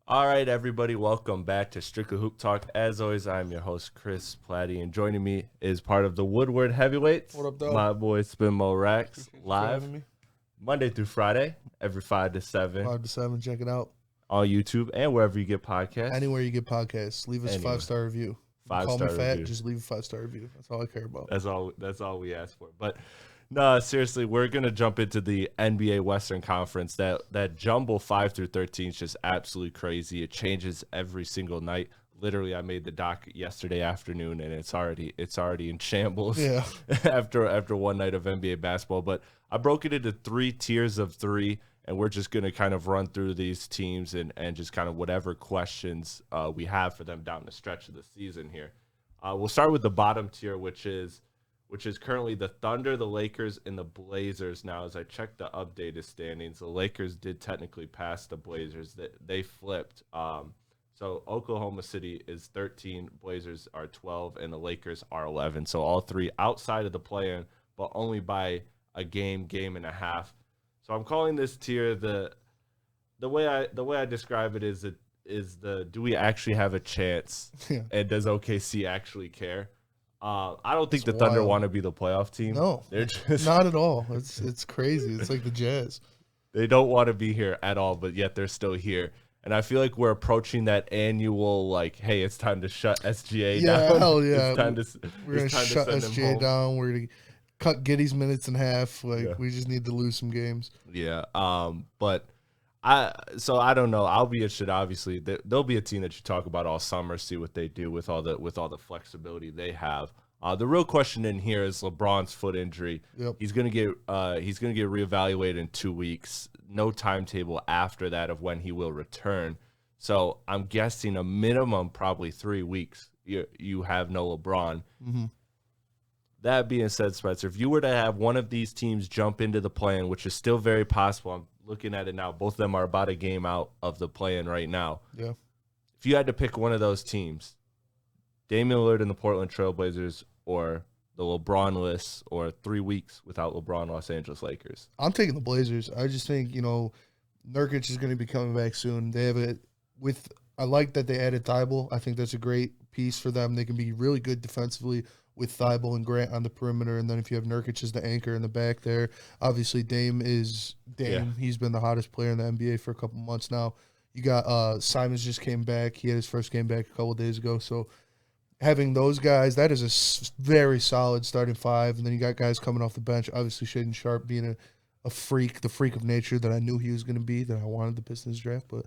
All right, everybody, welcome back to Strictly Hoop Talk. As always, I'm your host, Chris Platte, and joining me is part of the Woodward Heavyweights, What up, though? my boy Spinmo Rax, Appreciate you for live having me. Monday through Friday, every 5 to 7 5 to 7, check it out. on YouTube and wherever you get podcasts. Anywhere you get podcasts, leave us a Anywhere. 5-star review. Call me 5-star fat, review. just leave a 5-star review. That's all I care about. That's all we ask for. But no, seriously, we're gonna jump into the NBA Western Conference. That jumble 5 through 13 is just absolutely crazy. It changes every single night. Literally, I made the doc yesterday afternoon, and it's already in shambles. Yeah. after one night of NBA basketball. But I broke it into 3 tiers of 3, and we're just gonna kind of run through these teams and just kind of whatever questions we have for them down the stretch of the season here. We'll start with the bottom tier, which is currently the Thunder, the Lakers, and the Blazers. Now, as I checked the updated standings, the Lakers did technically pass the Blazers. They flipped. So Oklahoma City is 13, Blazers are 12, and the Lakers are 11. So all three outside of the play-in, but only by a game and a half. So I'm calling this tier the way I describe it is do we actually have a chance, Yeah. and does OKC actually care? I don't think It's the Thunder wild. want to be the playoff team. No, They're just not at all. It's crazy. It's like the Jazz. they don't want to be here at all, but yet they're still here. And I feel like we're approaching that annual, like, hey, it's time to shut SGA Yeah, down. hell yeah. It's time to We're going to shut send them SGA home. down. We're going to cut Giddy's minutes in half. Like, Yeah. we just need to lose some games. Yeah. But I don't know. I'll be interested. Obviously, there'll be a team that you talk about all summer, see what they do with all the flexibility they have. The real question in here is LeBron's foot injury. Yep. He's gonna get reevaluated in 2 weeks. No timetable after that of when he will return. So I'm guessing a minimum probably 3 weeks. You have no LeBron. Mm-hmm. That being said, Spencer, if you were to have one of these teams jump into the play-in, which is still very possible, I'm looking at it now. Both of them are about a game out of the play-in right now. Yeah. If you had to pick one of those teams, Damian Lillard and the Portland Trailblazers, or the LeBron-less, or 3 weeks without LeBron Los Angeles Lakers. I'm taking the Blazers. I just think, Nurkic is going to be coming back soon. They have it with. I like that they added Thibault. I think that's a great piece for them. They can be really good defensively with Thibault and Grant on the perimeter, and then if you have Nurkic as the anchor in the back there, obviously Dame is Dame. Yeah. He's been the hottest player in the NBA for a couple months now. You got Simons just came back. He had his first game back a couple days ago. So having those guys, that is a very solid starting five. And then you got guys coming off the bench. Obviously, Shaden Sharp being a freak, the freak of nature that I knew he was going to be, that I wanted the Pistons draft. But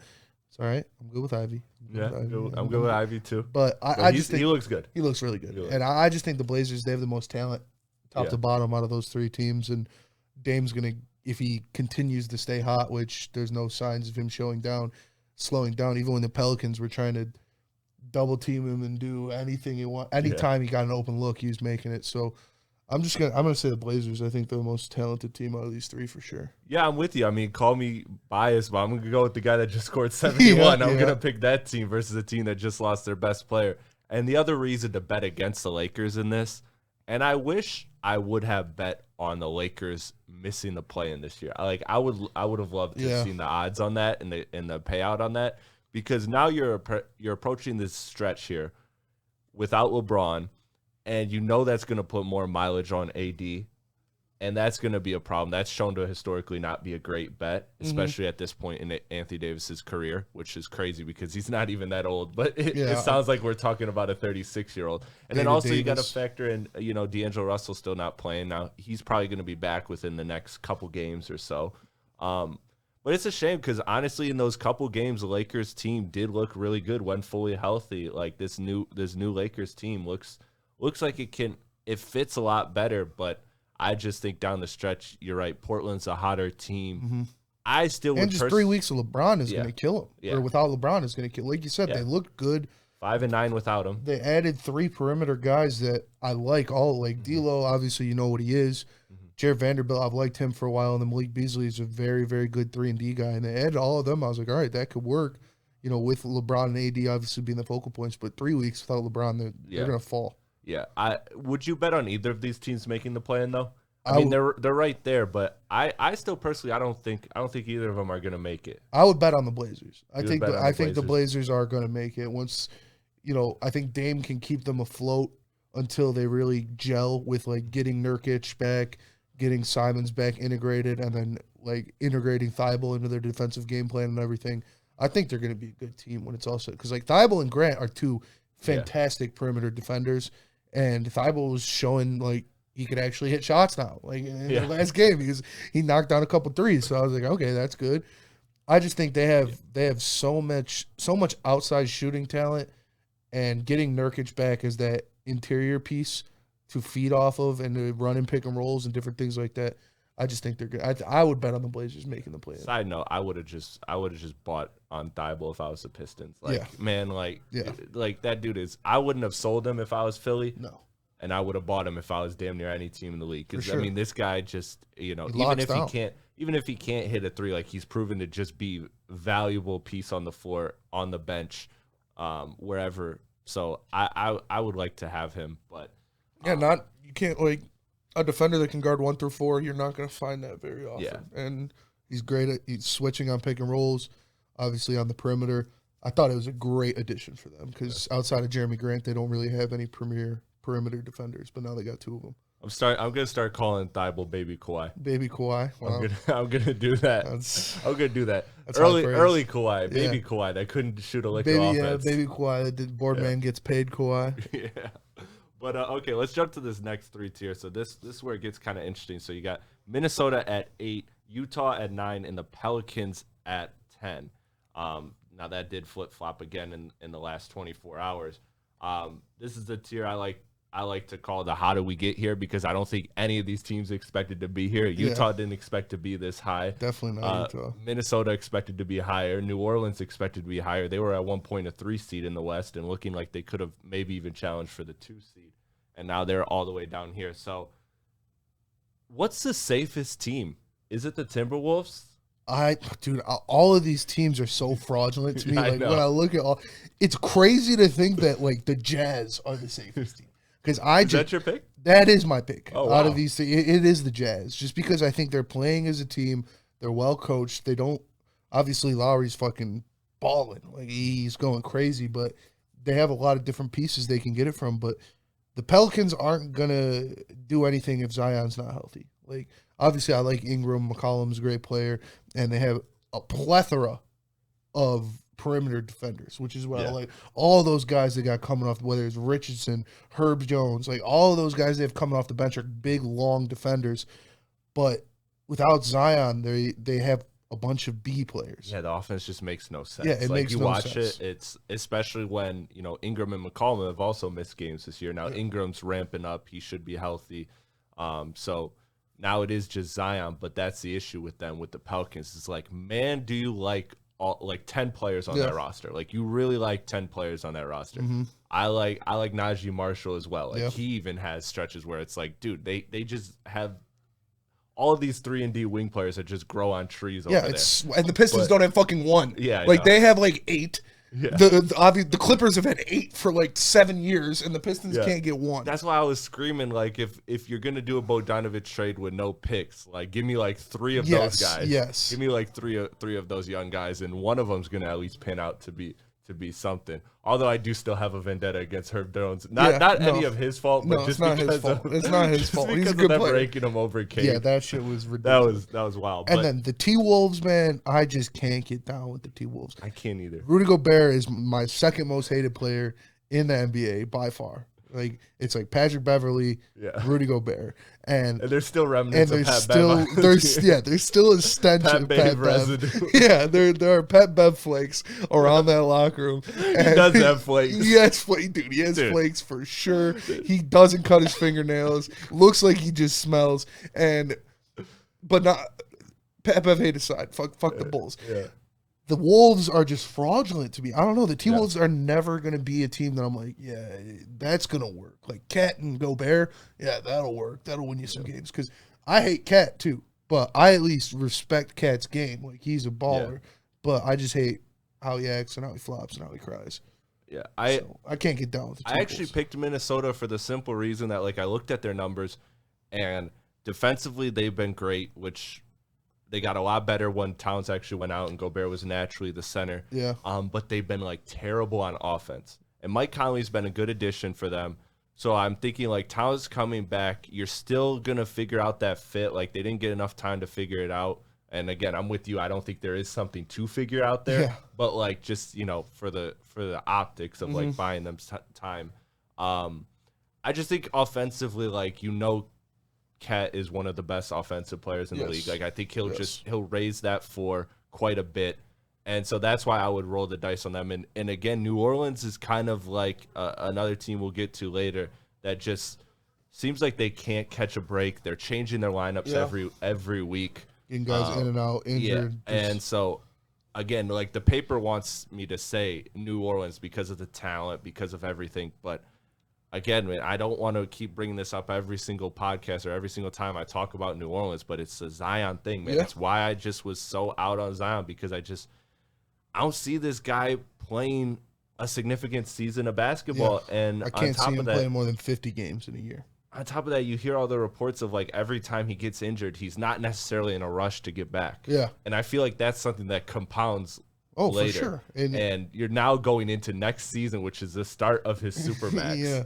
it's all right. I'm good with Ivy. I'm good with Ivy too. But But I just think he looks good. he looks really good. He looks- And I just think the Blazers, they have the most talent top Yeah. to bottom out of those 3 teams. And Dame's going to, if he continues to stay hot, which there's no signs of him slowing down, even when the Pelicans were trying to double team him and do anything he want. Anytime he got an open look, he was making it. So I'm gonna say the Blazers. I think they're the most talented team out of these 3 for sure. Yeah, I'm with you. I mean, call me biased, but I'm going to go with the guy that just scored 71. I'm Yeah. going to pick that team versus a team that just lost their best player. And the other reason to bet against the Lakers in this, and I wish I would have bet on the Lakers missing the play in this year. I would have loved to have seen the odds on that and the payout on that, because now you're approaching this stretch here without LeBron, and you know that's going to put more mileage on AD, and that's going to be a problem. That's shown to historically not be a great bet, especially at this point in Anthony Davis's career, which is crazy because he's not even that old. But it sounds like we're talking about a 36-year-old. And then also you got to factor in, D'Angelo Russell still not playing. Now, he's probably going to be back within the next couple games or so. But it's a shame because, honestly, in those couple games, the Lakers team did look really good when fully healthy. Like, this new Lakers team looks like it fits a lot better, but I just think down the stretch, you're right. Portland's a hotter team. Mm-hmm. I still would. And just 3 weeks of LeBron is going to kill him. Yeah. Or without LeBron is going to kill. Like you said, they look good. 5 and 9 without him. They added 3 perimeter guys that I like. D'Lo, obviously you know what he is. Jared Vanderbilt, I've liked him for a while, and then Malik Beasley is a very, very good 3-and-D guy. And they added all of them. I was like, all right, that could work. With LeBron and AD obviously being the focal points. But 3 weeks without LeBron, they're going to fall. Yeah. Would you bet on either of these teams making the play-in, though? I mean, they're right there, but I still personally I don't think either of them are gonna make it. I would bet on the Blazers. I You would think bet on I the think the Blazers? Blazers are going to make it once. I think Dame can keep them afloat until they really gel with like getting Nurkic back, getting Simons back integrated, and then like integrating Thibault into their defensive game plan and everything. I think they're going to be a good team when it's also because like Thibault and Grant are two fantastic perimeter defenders, and Thibault was showing like he could actually hit shots now. Like in the last game, he knocked down a couple threes, so I was like, okay, that's good. I just think they have so much outside shooting talent, and getting Nurkic back as that interior piece to feed off of and to run and pick and rolls and different things like that. I just think they're good. I would bet on the Blazers making the play. Side note, I would have just bought on Thibault if I was the Pistons. Like that dude is. I wouldn't have sold him if I was Philly. No. And I would have bought him if I was damn near any team in the league. Because sure. I mean, this guy just even if he can't hit a three, like he's proven to just be valuable piece on the floor, on the bench, wherever. So I would like to have him, but you can't like a defender that can guard 1 through 4. You're not going to find that very often. Yeah. And he's great at switching on pick and rolls, obviously on the perimeter. I thought it was a great addition for them because outside of Jeremy Grant, they don't really have any premier perimeter defenders, but now they got 2 of them. I'm gonna start calling Thibault Baby Kawhi. Baby Kawhi. Wow. I'm gonna do that. I'm gonna do that. Early Kawhi, baby Kawhi that couldn't shoot a lick of offense. Baby Kawhi. The board man gets paid Kawhi. Yeah. But okay, let's jump to this next 3 tier. So this is where it gets kind of interesting. So you got Minnesota at 8, Utah at 9, and the Pelicans at 10. Now that did flip flop again in the last 24 hours. This is the tier I like to call the how do we get here, because I don't think any of these teams expected to be here. Utah didn't expect to be this high. Definitely not Utah. Minnesota expected to be higher. New Orleans expected to be higher. They were at one point a 3 seed in the West and looking like they could have maybe even challenged for the 2 seed. And now they're all the way down here. So what's the safest team? Is it the Timberwolves? All of these teams are so fraudulent to me. Like know. When I look at it's crazy to think that like the Jazz are the safest team. Because Is that your pick? That is my pick. Oh, Out wow. of these, it is the Jazz. Just because I think they're playing as a team, they're well coached. They don't. Obviously, Lowry's fucking balling. Like he's going crazy, but they have a lot of different pieces they can get it from. But the Pelicans aren't gonna do anything if Zion's not healthy. Like obviously, I like Ingram. McCollum's a great player, and they have a plethora of perimeter defenders, which is what I like. All those guys they got coming off, whether it's Richardson, Herb Jones, like all of those guys they have coming off the bench are big, long defenders. But without Zion, they have a bunch of B players. Yeah, the offense just makes no sense. Yeah, it makes no sense. Watch it, it's especially when, Ingram and McCollum have also missed games this year. Now Ingram's ramping up. He should be healthy. So now it is just Zion, but that's the issue with them, with the Pelicans. It's like, man, do you like 10 players on that roster? Like, you really like 10 players on that roster. Mm-hmm. I like Najee Marshall as well. Like he even has stretches where it's like, dude, they just have all of these 3-and-D wing players that just grow on trees over there. And the Pistons don't have fucking 1. Yeah, like they have like 8. Yeah. The Clippers have had 8 for like 7 years, and the Pistons can't get 1. That's why I was screaming, like, if you're gonna do a Bogdanovich trade with no picks, like, give me like 3 of those guys. Yes. Give me like three of those young guys, and one of them's gonna at least pan out to be something. Although I do still have a vendetta against Herb Jones. Not any of his fault, but just not because his fault. It's not his fault. He's a good player. Ranking him over Cade. Yeah, that shit was ridiculous. That was wild. And then the T-Wolves, man, I just can't get down with the T-Wolves. I can't either. Rudy Gobert is my second most hated player in the NBA by far. Like it's like Patrick Beverly, Rudy Gobert, and there's still remnants of Pat Bev. There's still a stench of Pat residue. Yeah, there are Pat Bev flakes around that locker room. He does have flakes. He has flakes for sure. He doesn't cut his fingernails. Looks like he just smells. But not Pat Bev hate aside. Fuck the Bulls. Yeah. The Wolves are just fraudulent to me. I don't know. The T-Wolves are never going to be a team that I'm like, yeah, that's going to work. Like Cat and Gobert, yeah, that'll work. That'll win you some games. Because I hate Cat too, but I at least respect Cat's game. Like he's a baller, but I just hate how he acts and how he flops and how he cries. Yeah, I can't get down with the T-Wolves. I actually picked Minnesota for the simple reason that, like, I looked at their numbers and Defensively, they've been great, which they got a lot better when Towns actually went out and Gobert was naturally the center. Yeah. But they've been like terrible on offense. And Mike Conley's been a good addition for them. So I'm thinking like Towns coming back, you're still going to figure out that fit. Like they didn't get enough time to figure it out. And again, I'm with you. I don't think there is something to figure out there. Yeah. But like just, for the optics of like buying them time. I just think offensively, like, Cat is one of the best offensive players in the league. Like I think he'll raise that floor quite a bit. And so that's why I would roll the dice on them. And again, New Orleans is kind of like another team we'll get to later that just seems like they can't catch a break. They're changing their lineups every week. Getting guys in and out, injured. Yeah. And so, again, like the paper wants me to say New Orleans because of the talent, because of everything. But again, man, I don't want to keep bringing this up every single podcast or every single time I talk about New Orleans, but it's a Zion thing, man. That's why I just was so out on Zion because I don't see this guy playing a significant season of basketball. And I can't see him playing more than 50 games in a year. On top of that, you hear all the reports of like every time he gets injured, he's not necessarily in a rush to get back. Yeah. And I feel like that's something that compounds later. For sure. And you're now going into next season, which is the start of his Supermax. Yeah.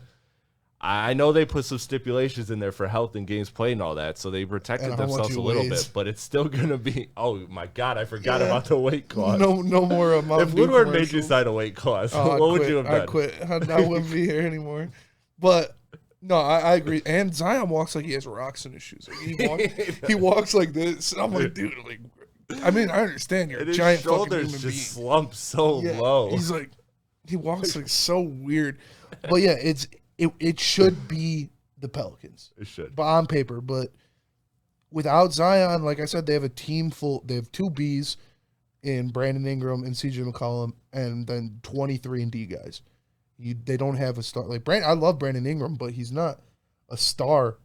I know they put some stipulations in there for health and games played and all that, so they protected themselves a little bit, but it's still going to be, oh my God, I forgot about the weight clause. No more If Woodward made you sign a weight clause, what would you have done? I quit. I wouldn't be here anymore. But no, I agree. And Zion walks like he has rocks in his shoes. Like he walks like this. And I'm like, dude, like, I mean, I understand you're a giant fucking human being. His shoulders just slump so low. He's like, he walks like so weird. But yeah, it should be the Pelicans. It should. But on paper. But without Zion, like I said, they have a team full. They have 2 Bs in Brandon Ingram and CJ McCollum, and then 23 and D guys. They don't have a star. Like I love Brandon Ingram, but he's not a star.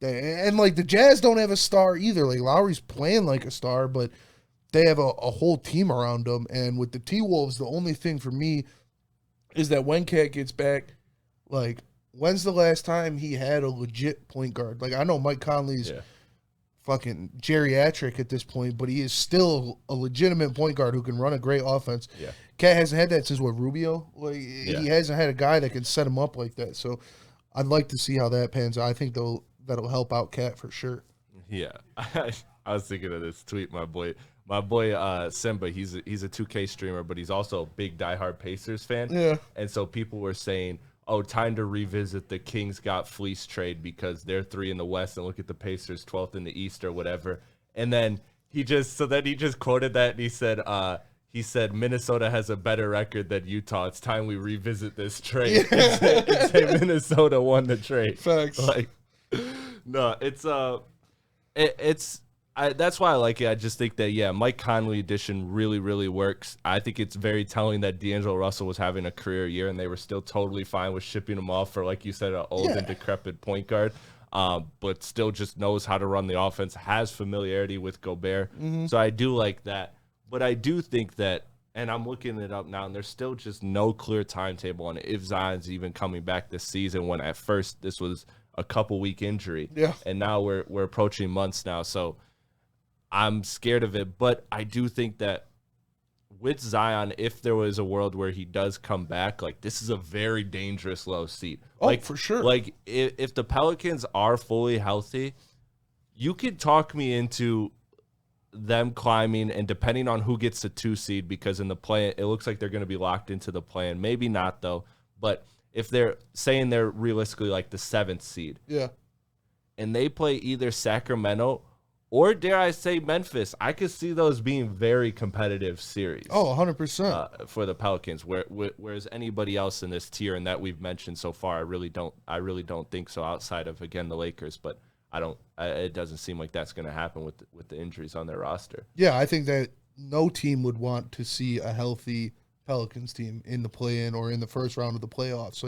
And like the Jazz don't have a star either. Like Lowry's playing like a star, but they have a whole team around them. And with the T-Wolves, the only thing for me is that when Cat gets back, like, when's the last time he had a legit point guard? Like, I know Mike Conley's fucking geriatric at this point, but he is still a legitimate point guard who can run a great offense. Yeah. Cat hasn't had that since, Rubio? Like, he hasn't had a guy that can set him up like that. So I'd like to see how that pans out. I think that'll help out Cat for sure. Yeah. I was thinking of this tweet, my boy Simba, he's a 2K streamer, but he's also a big diehard Pacers fan. Yeah. And so people were saying, oh, time to revisit the Kings got fleece trade because they're 3 in the West and look at the Pacers 12th in the East or whatever. And then he just quoted that and he said Minnesota has a better record than Utah. It's time we revisit this trade. and say Minnesota won the trade. Facts. Like, no, that's why I like it. I just think that, Mike Conley edition really, really works. I think it's very telling that D'Angelo Russell was having a career year and they were still totally fine with shipping him off for, like you said, an old and decrepit point guard, but still just knows how to run the offense, has familiarity with Gobert. Mm-hmm. So I do like that. But I do think that, and I'm looking it up now, and there's still just no clear timetable on if Zion's even coming back this season when at first this was a couple-week injury. Yeah. And now we're approaching months now. So I'm scared of it, but I do think that with Zion, if there was a world where he does come back, like this is a very dangerous low seed. Oh, like, for sure. Like if the Pelicans are fully healthy, you could talk me into them climbing, and depending on who gets the 2 seed, because in the play, it looks like they're going to be locked into the plan. Maybe not though, but if they're saying they're realistically like the 7th seed, and they play either Sacramento or dare I say Memphis, I could see those being very competitive series. Oh, 100%. For the Pelicans, whereas anybody else in this tier and that we've mentioned so far, I really don't think so. Outside of again the Lakers, but it doesn't seem like that's going to happen with the injuries on their roster. Yeah, I think that no team would want to see a healthy Pelicans team in the play-in or in the first round of the playoffs.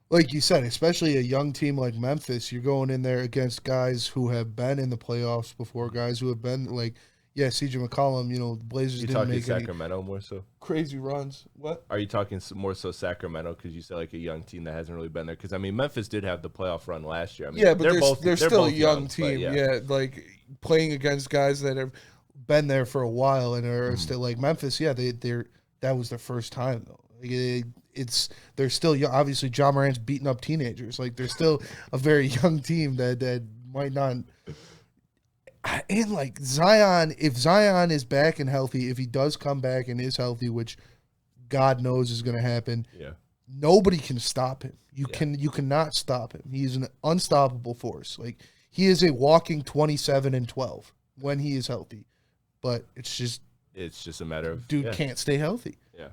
Like you said, especially a young team like Memphis, you're going in there against guys who have been in the playoffs before, guys who have been like, Yeah, CJ McCollum. The Blazers You didn't talking make any Sacramento more so? crazy runs. What? Are you talking more so Sacramento because you said like a young team that hasn't really been there? Because I mean, Memphis did have the playoff run last year. I mean, Yeah, but they're still a both young but team. yeah. Yeah, like playing against guys that have been there for a while and are still like Memphis. Yeah, they're that was their first time though. Like, they're still young. Obviously, John Morant's beating up teenagers. Like they're still a very young team that might not. And like Zion, if Zion is back and healthy, if he does come back and is healthy, which God knows is going to happen, Yeah. nobody can stop him. You Yeah. cannot stop him. He's an unstoppable force. Like he is a walking 27 and 12 when he is healthy. But it's just a matter of dude can't stay healthy. Yeah.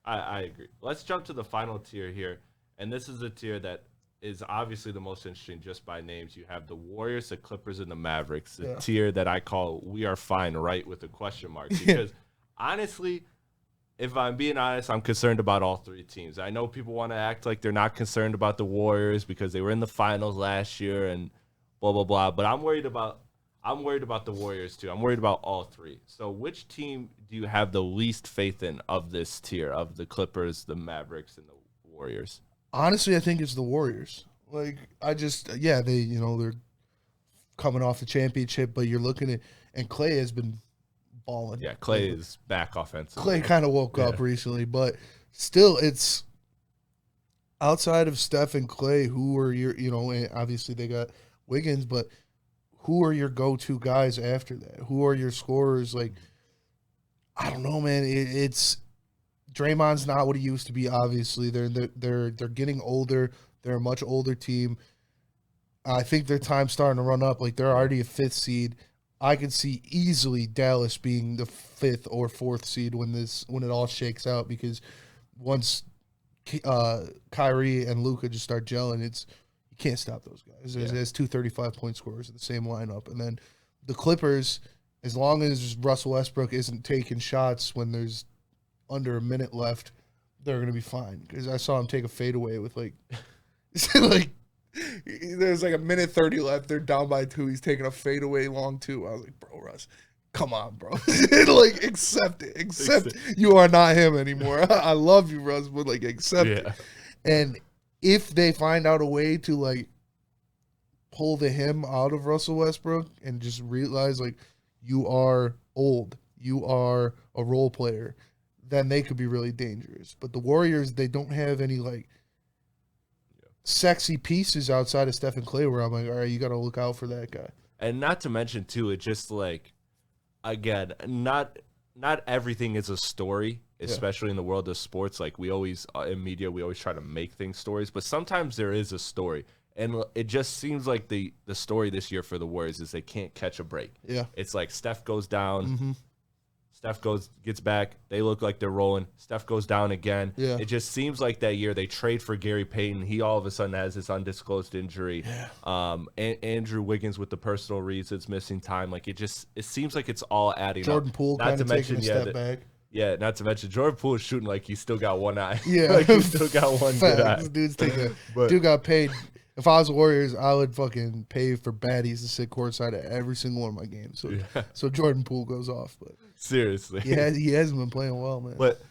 I agree. Let's jump to the final tier here. And this is a tier that is obviously the most interesting just by names. You have the Warriors, the Clippers, and the Mavericks. The tier that I call "We Are Fine," right, with a question mark. Because honestly, if I'm being honest, I'm concerned about all three teams. I know people want to act like they're not concerned about the Warriors because they were in the finals last year and blah blah blah. But I'm worried about the Warriors too. I'm worried about all three. So which team do you have the least faith in of this tier of the Clippers, the Mavericks, and the Warriors? Honestly, I think it's the Warriors. Like they're coming off the championship, but you're looking at and Clay has been balling. Yeah, Clay is back offensively. Clay kind of woke up recently, but still, it's outside of Steph and Clay, who are your, and obviously they got Wiggins, but who are your go-to guys after that? Who are your scorers? Like, I don't know, man. It's Draymond's not what he used to be. Obviously, they're getting older. They're a much older team. I think their time's starting to run up. Like they're already a 5th seed. I could see easily Dallas being the 5th or 4th seed when it all shakes out, because once Kyrie and Luka just start gelling, you can't stop those guys. There's 2 35-point scorers in the same lineup, and then the Clippers, as long as Russell Westbrook isn't taking shots when there's under a minute left, they're gonna be fine. Because I saw him take a fadeaway with like there's like a minute 30 left. They're down by 2. He's taking a fadeaway long 2. I was like, bro, Russ, come on, bro. Like, accept it. Accept you are not him anymore. I love you, Russ, but like, accept it. And if they find out a way to like pull the him out of Russell Westbrook and just realize like you are old, you are a role player, then they could be really dangerous. But the Warriors, they don't have any like sexy pieces outside of Steph and Clay where I'm like, all right, you got to look out for that guy. And not to mention too, it just like, again, not everything is a story, especially in the world of sports. Like we always in media, we always try to make things stories, but sometimes there is a story. And it just seems like the story this year for the Warriors is they can't catch a break. Yeah. It's like Steph goes down, Steph gets back. They look like they're rolling. Steph goes down again. Yeah. It just seems like that year they trade for Gary Payton. He all of a sudden has this undisclosed injury. Yeah. Andrew Wiggins with the personal reasons, missing time. Like it seems like it's all adding Jordan up. Poole kind of taking a step back. Yeah, not to mention Jordan Poole is shooting like he's still got one eye. Yeah. Like he's still got one good eye. Dude got paid. If I was the Warriors, I would fucking pay for baddies to sit courtside at every single one of my games. So Jordan Poole goes off. But seriously. he hasn't been playing well, man. But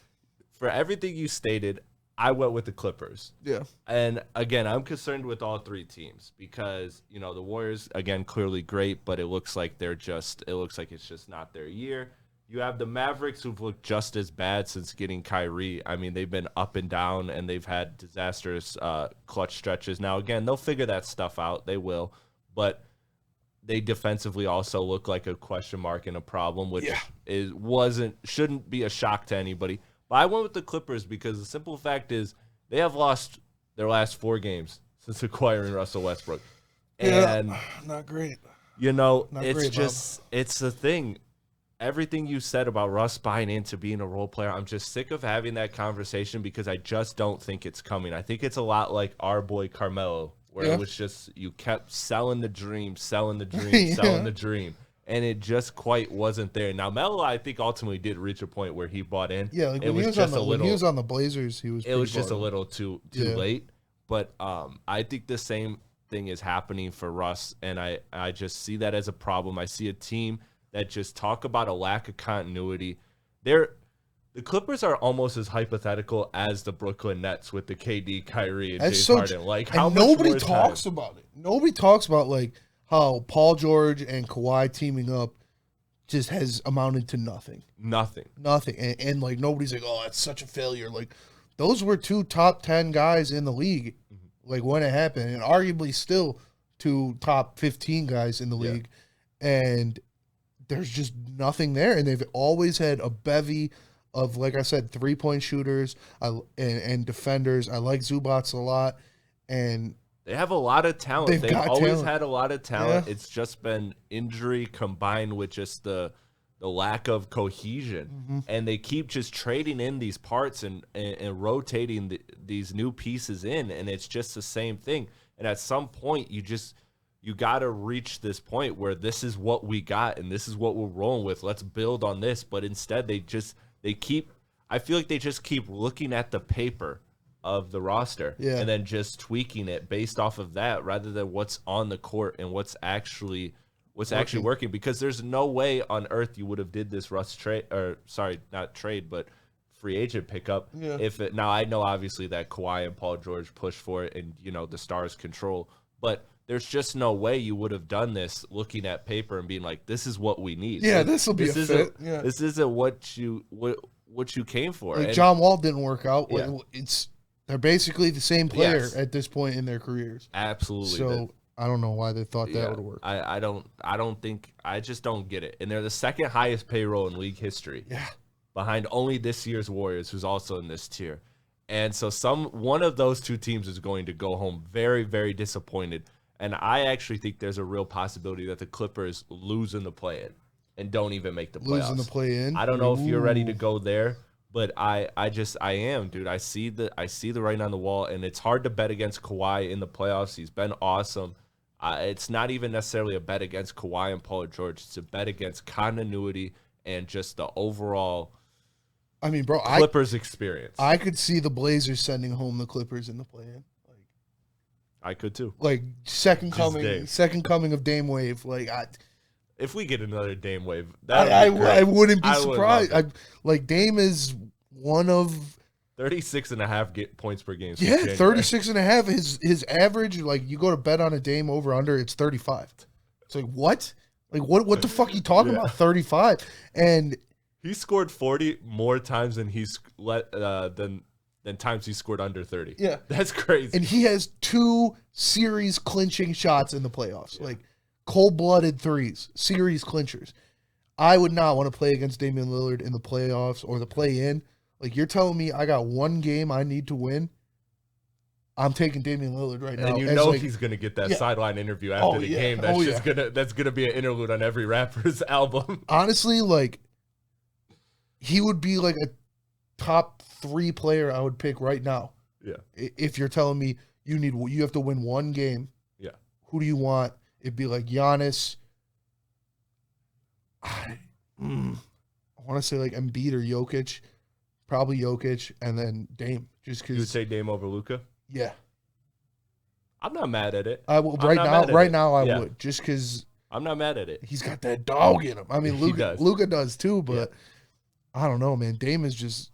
for everything you stated, I went with the Clippers. Yeah. And again, I'm concerned with all three teams because, the Warriors, again, clearly great, but it looks like it's just not their year. You have the Mavericks, who've looked just as bad since getting Kyrie. I mean, they've been up and down, and they've had disastrous clutch stretches. Now, again, they'll figure that stuff out. They will. But they defensively also look like a question mark and a problem, which shouldn't be a shock to anybody. But I went with the Clippers because the simple fact is they have lost their last 4 games since acquiring Russell Westbrook. And not great. It's the thing. Everything you said about Russ buying into being a role player, I'm just sick of having that conversation because I just don't think it's coming. I think it's a lot like our boy Carmelo, where it was just you kept selling the dream, selling the dream, and it just quite wasn't there. Now, Melo, I think, ultimately did reach a point where he bought in. Yeah, like when he was on the Blazers, it was just a little too late. But I think the same thing is happening for Russ, and I just see that as a problem. I see a team that just talk about a lack of continuity. The Clippers are almost as hypothetical as the Brooklyn Nets with the KD, Kyrie, and That's James so Harden. Like, and how much nobody more talks time? about it. Nobody talks about like how Paul George and Kawhi teaming up just has amounted to nothing. Nothing. Nothing. And like nobody's like, oh, it's such a failure. Like those were 2 top 10 guys in the league, like when it happened, and arguably still 2 top 15 guys in the league. And there's just nothing there. And they've always had a bevy of, like I said, 3-point shooters and defenders. I like Zubats a lot. And they have a lot of talent. They've got always talent. had a lot of talent. Yeah. It's just been injury combined with just the lack of cohesion. And they keep just trading in these parts and rotating these new pieces in, and it's just the same thing. And at some point, you got to reach this point where this is what we got and this is what we're rolling with. Let's build on this. But instead, I feel like they just keep looking at the paper of the roster and then just tweaking it based off of that rather than what's on the court and what's actually working, because there's no way on earth you would have did this free agent pickup now I know obviously that Kawhi and Paul George pushed for it and the stars control, but there's just no way you would have done this looking at paper and being like, this is what we need. Yeah, this will be a fit. Yeah. This isn't what you came for. Like and John Wall didn't work out. Yeah. They're basically the same player at this point in their careers. Absolutely. So I don't know why they thought that would work. I just don't get it. And they're the second highest payroll in league history. Yeah. Behind only this year's Warriors, who's also in this tier. And so one of those 2 teams is going to go home very, very disappointed. And I actually think there's a real possibility that the Clippers lose in the play-in and don't even make the playoffs. Lose in the play-in? I don't know if you're ready to go there, but I am, dude. I see the writing on the wall, and it's hard to bet against Kawhi in the playoffs. He's been awesome. It's not even necessarily a bet against Kawhi and Paul George. It's a bet against continuity and just the overall Clippers experience. I could see the Blazers sending home the Clippers in the play-in. I could too. Like second coming of Dame Wave. Like if we get another Dame Wave, I wouldn't be surprised. Like Dame is one of 36.5 points per game. Yeah, 36.5. His average, like you go to bet on a Dame over under, it's 35. It's like what? Like what the fuck are you talking about? 35. And he scored 40 more times than than times he scored under 30. Yeah. That's crazy. And he has 2 series clinching shots in the playoffs. Like cold-blooded threes, series clinchers. I would not want to play against Damian Lillard in the playoffs or the play-in. Like you're telling me I got 1 game I need to win. I'm taking Damian Lillard right now. And he's going to get that sideline interview after the game. That's going to be an interlude on every rapper's album. Honestly, like he would be like a top 3 player I would pick right now. Yeah. If you're telling me you have to win 1 game. Yeah. Who do you want? It'd be like Giannis. I want to say like Embiid or Jokic. Probably Jokic and then Dame. Just because you would say Dame over Luka? Yeah. I'm not mad at it. I will right now I would, just because I'm not mad at it. He's got that dog in him. I mean, Luka does too, but I don't know, man. Dame is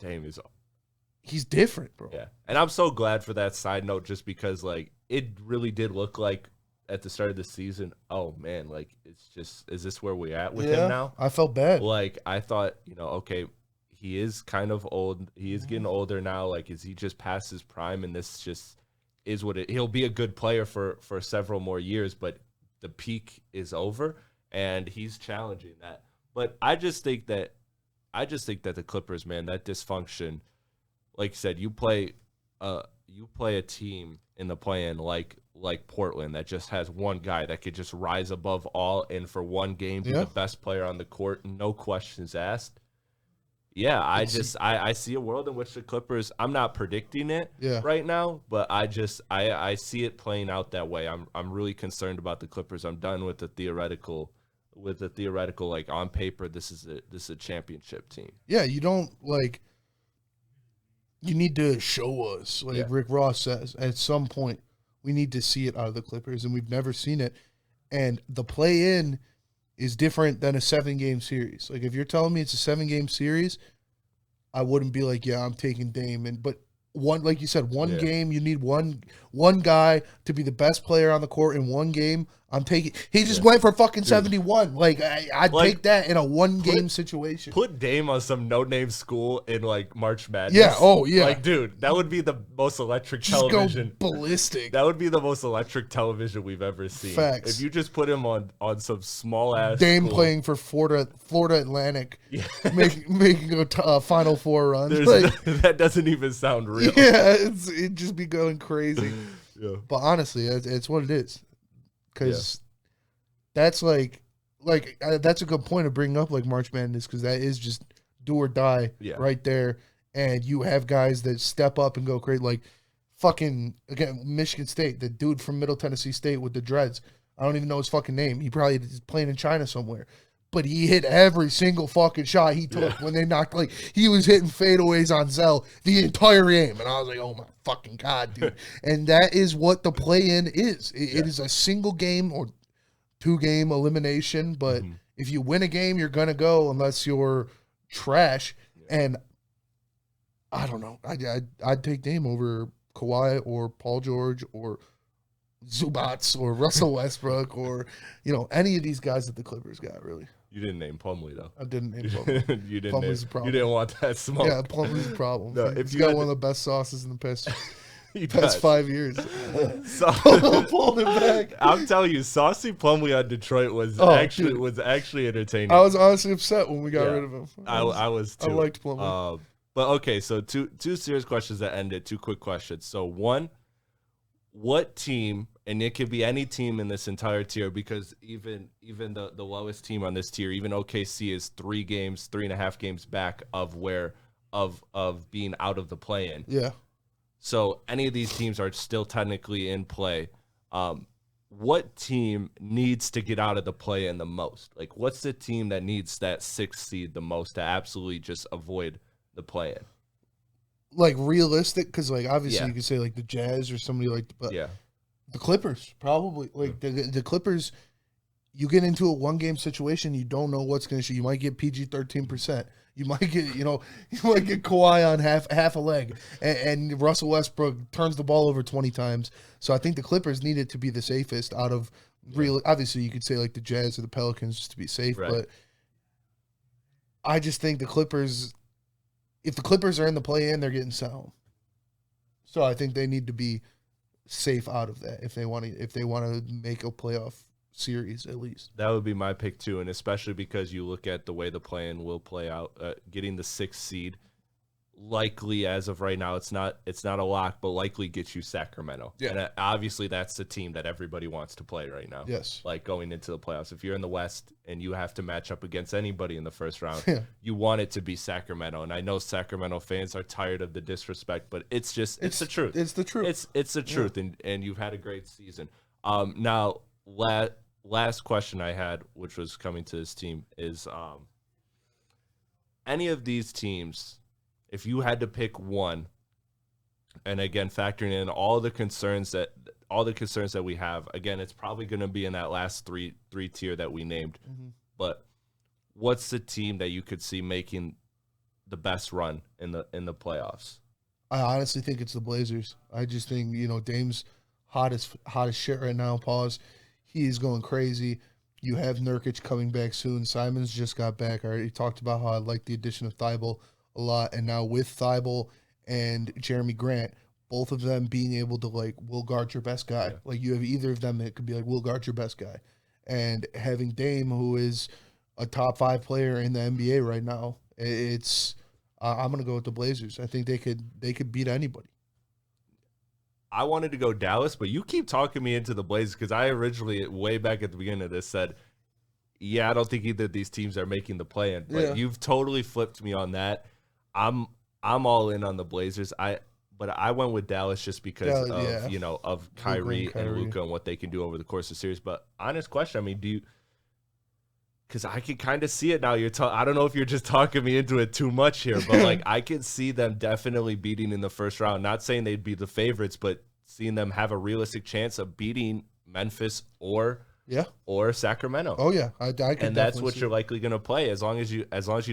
he's different, bro. Yeah, and I'm so glad for that side note, just because like it really did look like at the start of the season, oh man, like is this where we're at with him now? I felt bad. Like I thought, okay, he is kind of old. He is getting older now. Like, is he just past his prime? And this just is what he'll be a good player for several more years, but the peak is over and he's challenging that. But I just think that the Clippers, man, that dysfunction, like you said, you play a team in the play-in like Portland that just has one guy that could just rise above all and for one game be the best player on the court, no questions asked. Yeah, I see a world in which the Clippers, I'm not predicting it right now, but I see it playing out that way. I'm really concerned about the Clippers. I'm done with the theoretical like on paper this is a championship team. Yeah, you don't like you need to show us, like Rick Ross says, at some point we need to see it out of the Clippers, and we've never seen it. And the play-in is different than a 7-game series. Like if you're telling me it's a 7-game series, I wouldn't be like, yeah, I'm taking Dame. But one, like you said, one game, you need one guy to be the best player on the court in one game. I'm taking. He just went for fucking 71. Like I'd take that in a 1-game situation. Put Dame on some no-name school in like March Madness. Yeah. Oh yeah. Like, dude, that would be the most electric just television. Go ballistic. That would be the most electric television we've ever seen. Facts. If you just put him on some small ass Dame school. playing for Florida Atlantic, making a Final Four run. Like, that doesn't even sound real. Yeah, it'd just be going crazy. Yeah. But honestly, it's what it is. Because that's like that's a good point to bring up, like March Madness, because that is just do or die right there. And you have guys that step up and go crazy, like fucking, again, Michigan State, the dude from Middle Tennessee State with the dreads. I don't even know his fucking name. He probably is playing in China somewhere. But he hit every single fucking shot he took when they knocked, like, he was hitting fadeaways on Zell the entire game. And I was like, oh my fucking God, dude. And that is what the play-in is. It is a single game or 2-game elimination. But if you win a game, you're going to go unless you're trash. And I don't know. I'd take Dame over Kawhi or Paul George or Zubats or Russell Westbrook or, any of these guys that the Clippers got, really. You didn't name Plumlee, though. I didn't name Plumlee. You didn't Plumlee's a problem. You didn't want that smoke. Yeah, Plumlee's a problem. No, He's got one of the best sauces in the past 5 years. Pulled it back. I'm telling you, Saucy Plumlee on Detroit was actually entertaining. I was honestly upset when we got rid of him. I was too. I liked Plumlee. But okay, so two serious questions that ended. 2 quick questions. So one, what team, and it could be any team in this entire tier, because even the lowest team on this tier, even OKC, is 3.5 games back of being out of the play-in. Yeah. So any of these teams are still technically in play. What team needs to get out of the play-in the most? Like, what's the team that needs that 6th seed the most to absolutely just avoid the play-in? Like realistic, because like obviously you could say like the Jazz or somebody like, but the Clippers probably, like the Clippers. You get into a 1-game situation, you don't know what's going to shoot. You might get PG 13%. You might get Kawhi on half a leg, and Russell Westbrook turns the ball over 20 times. So I think the Clippers need it to be the safest out of real. Obviously, you could say like the Jazz or the Pelicans just to be safe, but I just think the Clippers. If the Clippers are in the play-in, they're getting sent home. So I think they need to be safe out of that if they want to make a playoff series at least. That would be my pick too, and especially because you look at the way the play-in will play out, getting the 6th seed likely as of right now, it's not a lock, but likely gets you Sacramento. Yeah. And obviously that's the team that everybody wants to play right now. Yes. Like going into the playoffs. If you're in the West and you have to match up against anybody in the first round, you want it to be Sacramento. And I know Sacramento fans are tired of the disrespect, but it's the truth. It's the truth. It's the truth. And you've had a great season. Now last question I had, which was coming to this team, is any of these teams, if you had to pick one, and again factoring in all the concerns that we have, again it's probably going to be in that last three tier that we named. But what's the team that you could see making the best run in the playoffs? I honestly think it's the Blazers. I just think Dame's hot as shit right now. Pause. He is going crazy. You have Nurkic coming back soon. Simons just got back. I already talked about how I like the addition of Thibault a lot, and now with Thibault and Jeremy Grant, both of them being able to will guard your best guy. Like you have either of them that could be will guard your best guy, and having Dame, who is a top 5 player in the NBA right now, I'm gonna go with the Blazers. I think they could beat anybody. I wanted to go Dallas, but you keep talking me into the Blazers because I originally, way back at the beginning of this, said, yeah, I don't think either of these teams are making the play-in. But you've totally flipped me on that. I'm all in on the Blazers. But I went with Dallas just because of Kyrie and Luka and what they can do over the course of the series. But honest question, I mean, because I can kind of see it now. I don't know if you're just talking me into it too much here, but I can see them definitely beating in the first round. Not saying they'd be the favorites, but seeing them have a realistic chance of beating Memphis or Yeah. or Sacramento. Oh yeah, I could. And that's what see you're it. likely going to play as long as you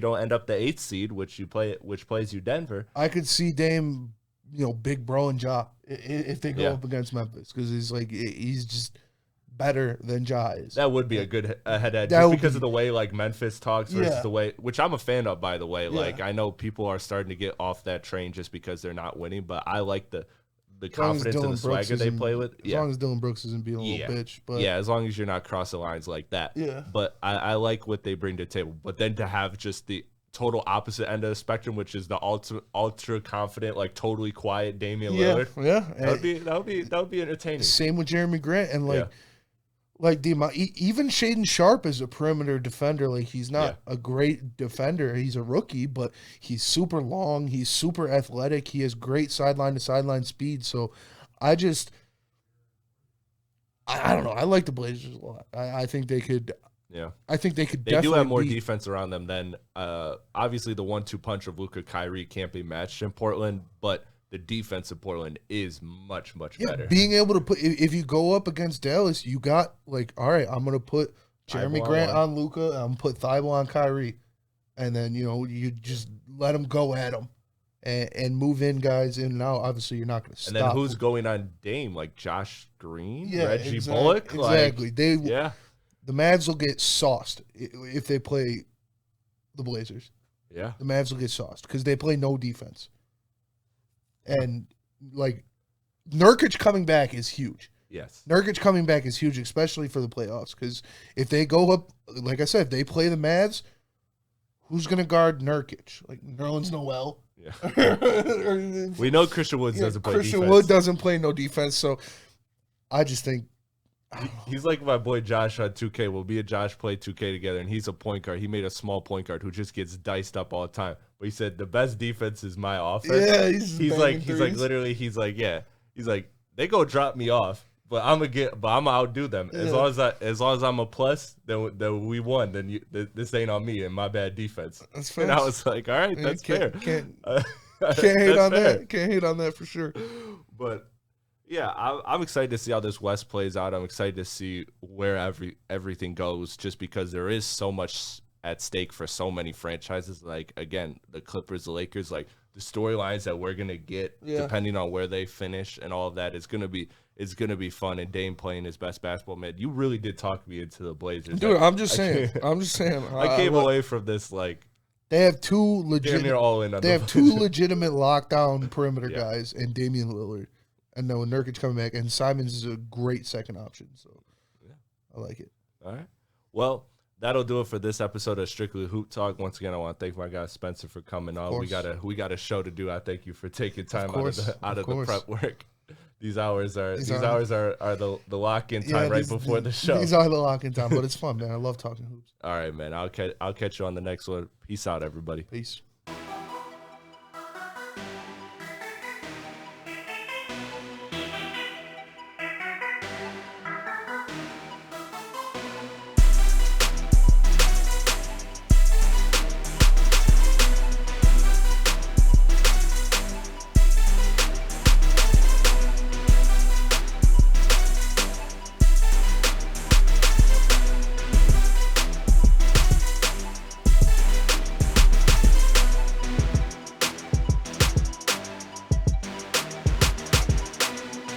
don't end up the 8th seed, which plays you Denver. I could see Dame, Big Bro and Ja if they go up against Memphis because he's just better than Ja is. That would be a good head-to-head just because of the way like Memphis talks versus the way, which I'm a fan of, by the way. Yeah. Like I know people are starting to get off that train just because they're not winning, but I like the confidence and the swagger they play with. As long as Dylan Brooks isn't being a little bitch. But as long as you're not crossing lines like that. Yeah. But I like what they bring to the table. But then to have just the total opposite end of the spectrum, which is the ultra confident, like totally quiet Damian Lillard. Yeah. That would be entertaining. Same with Jeremy Grant and even Shaden Sharp is a perimeter defender. Like he's not a great defender. He's a rookie, but he's super long. He's super athletic. He has great sideline to sideline speed. So I don't know. I like the Blazers a lot. I think they could. Yeah, I think they could. They do have more defense around them than obviously the 1-2 punch of Luka Kyrie can't be matched in Portland, but the defense in Portland is much better. Being able to put, if you go up against Dallas, you got all right, I'm gonna put Jeremy Grant on Luka, I'm gonna put Thibault on Kyrie, and then you just let them go at them and move in guys in and out. Obviously, you're not gonna stop. And then who's going on Dame, like Josh Green, Reggie Bullock? Exactly. The Mavs will get sauced if they play the Blazers. Yeah. The Mavs will get sauced because they play no defense. And, Nurkic coming back is huge. Yes. Nurkic coming back is huge, especially for the playoffs. Because if they go up, like I said, if they play the Mavs, who's going to guard Nurkic? Like, Nerlens Noel? Yeah. We know Christian Woods doesn't play defense. Christian Wood doesn't play no defense. So, I just think, he's like my boy Josh on 2K. We'll be a Josh play 2K together, and he's a point guard. He made a small point guard who just gets diced up all the time. But he said the best defense is my offense. Yeah, he's like they go drop me off, but I'm gonna outdo them. Yeah. As long as I'm a plus, then we won. Then this ain't on me and my bad defense. That's fair. And I was like, all right, that's fair. Can't hate on that. Can't hate on that for sure. But yeah, I'm excited to see how this West plays out. I'm excited to see where everything goes, just because there is so much at stake for so many franchises. Like, again, the Clippers, the Lakers, like the storylines that we're gonna get, depending on where they finish and all of that, is gonna be fun. And Dame playing his best basketball, man. You really did talk me into the Blazers, dude. I'm just saying. I came away from this like they have two legitimate lockdown perimeter guys and Damian Lillard. And then Nurkic coming back, and Simons is a great second option. So, I like it. All right. Well, that'll do it for this episode of Strictly Hoop Talk. Once again, I want to thank my guy Spencer for coming on. We got a show to do. I thank you for taking time out of the prep work. These hours are the lock-in time before the show. These are the lock-in time, but it's fun, man. I love talking hoops. All right, man. I'll catch you on the next one. Peace out, everybody. Peace.